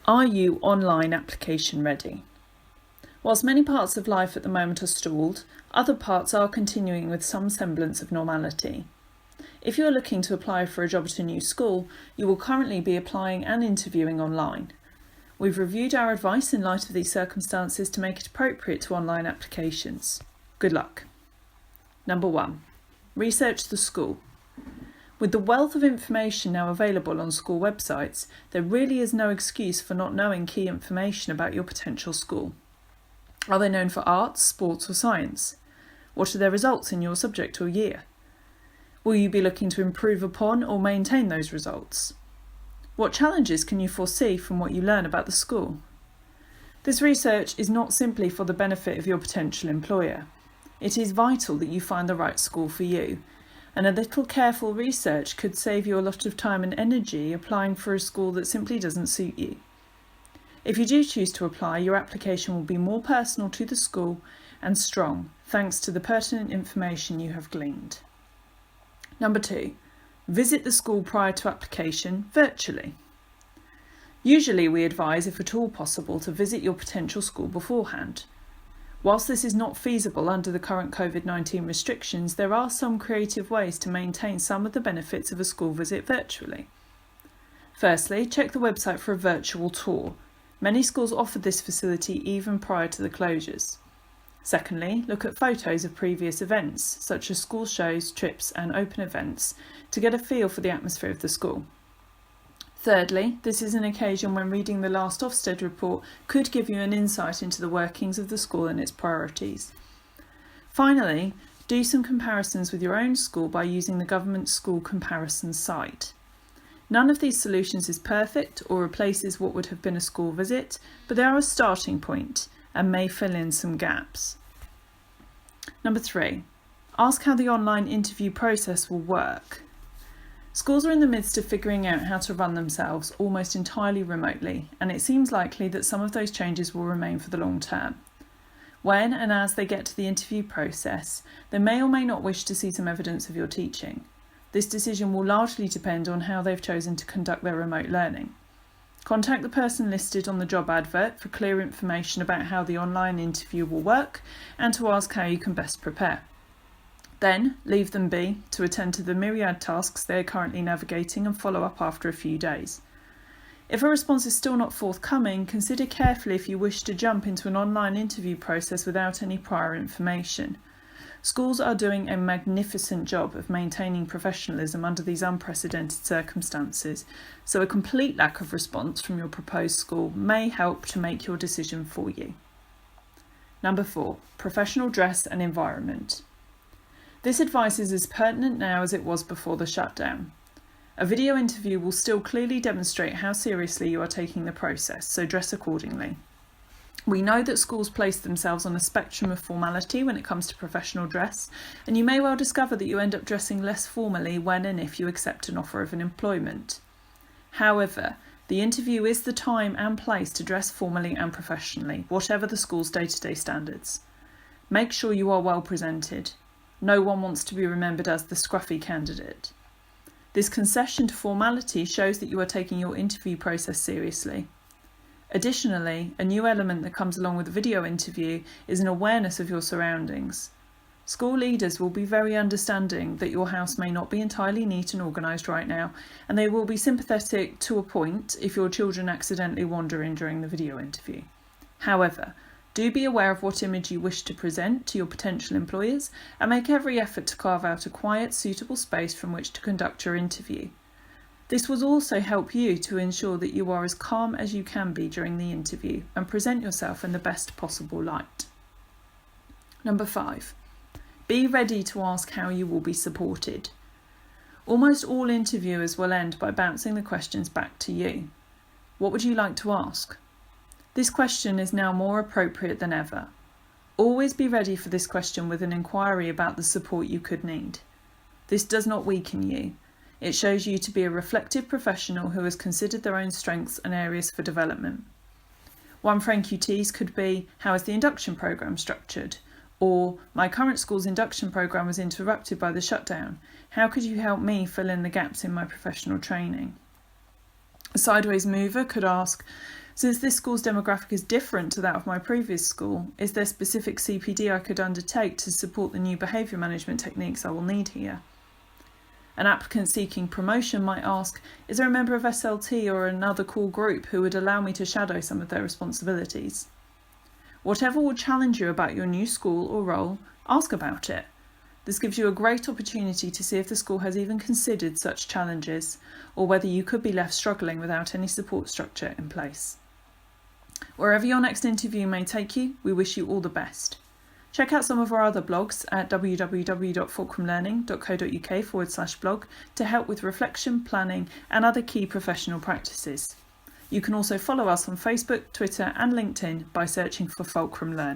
Are you online application ready? Whilst many parts of life at the moment are stalled, other parts are continuing with some semblance of normality. If you are looking to apply for a job at a new school, you will currently be applying and interviewing online. We've reviewed our advice in light of these circumstances to make it appropriate to online applications. Good luck. Number 1. Research the school. With the wealth of information now available on school websites, there really is no excuse for not knowing key information about your potential school. Are they known for arts, sports or science? What are their results in your subject or year? Will you be looking to improve upon or maintain those results? What challenges can you foresee from what you learn about the school? This research is not simply for the benefit of your potential employer. It is vital that you find the right school for you, and a little careful research could save you a lot of time and energy applying for a school that simply doesn't suit you. If you do choose to apply, your application will be more personal to the school and strong, thanks to the pertinent information you have gleaned. Number 2. Visit the school prior to application virtually. Usually we advise, if at all possible, to visit your potential school beforehand. Whilst this is not feasible under the current COVID-19 restrictions, there are some creative ways to maintain some of the benefits of a school visit virtually. Firstly, check the website for a virtual tour. Many schools offer this facility even prior to the closures. Secondly, look at photos of previous events, such as school shows, trips and open events, to get a feel for the atmosphere of the school. Thirdly, this is an occasion when reading the last Ofsted report could give you an insight into the workings of the school and its priorities. Finally, do some comparisons with your own school by using the Government School Comparison site. None of these solutions is perfect or replaces what would have been a school visit, but they are a starting point and may fill in some gaps. Number 3. Ask how the online interview process will work. Schools are in the midst of figuring out how to run themselves almost entirely remotely, and it seems likely that some of those changes will remain for the long term. When and as they get to the interview process, they may or may not wish to see some evidence of your teaching. This decision will largely depend on how they've chosen to conduct their remote learning. Contact the person listed on the job advert for clear information about how the online interview will work and to ask how you can best prepare. Then, leave them be to attend to the myriad tasks they are currently navigating and follow up after a few days. If a response is still not forthcoming, consider carefully if you wish to jump into an online interview process without any prior information. Schools are doing a magnificent job of maintaining professionalism under these unprecedented circumstances, so a complete lack of response from your proposed school may help to make your decision for you. Number 4. Professional dress and environment. This advice is as pertinent now as it was before the shutdown. A video interview will still clearly demonstrate how seriously you are taking the process, so dress accordingly. We know that schools place themselves on a spectrum of formality when it comes to professional dress, and you may well discover that you end up dressing less formally when and if you accept an offer of an employment. However, the interview is the time and place to dress formally and professionally, whatever the school's day-to-day standards. Make sure you are well presented. No one wants to be remembered as the scruffy candidate. This concession to formality shows that you are taking your interview process seriously. Additionally, a new element that comes along with a video interview is an awareness of your surroundings. School leaders will be very understanding that your house may not be entirely neat and organised right now, and they will be sympathetic to a point if your children accidentally wander in during the video interview. However, do be aware of what image you wish to present to your potential employers and make every effort to carve out a quiet, suitable space from which to conduct your interview. This will also help you to ensure that you are as calm as you can be during the interview and present yourself in the best possible light. Number 5. Be ready to ask how you will be supported. Almost all interviewers will end by bouncing the questions back to you. What would you like to ask? This question is now more appropriate than ever. Always be ready for this question with an inquiry about the support you could need. This does not weaken you. It shows you to be a reflective professional who has considered their own strengths and areas for development. One thank you tease could be, how is the induction programme structured? Or, my current school's induction programme was interrupted by the shutdown. How could you help me fill in the gaps in my professional training? A sideways mover could ask, Since this school's demographic is different to that of my previous school, is there specific CPD I could undertake to support the new behaviour management techniques I will need here? An applicant seeking promotion might ask, is there a member of SLT or another core group who would allow me to shadow some of their responsibilities? Whatever will challenge you about your new school or role, ask about it. This gives you a great opportunity to see if the school has even considered such challenges, or whether you could be left struggling without any support structure in place. Wherever your next interview may take you, we wish you all the best. Check out some of our other blogs at www.fulcrumlearning.co.uk/blog to help with reflection, planning and other key professional practices. You can also follow us on Facebook, Twitter and LinkedIn by searching for Fulcrum Learning.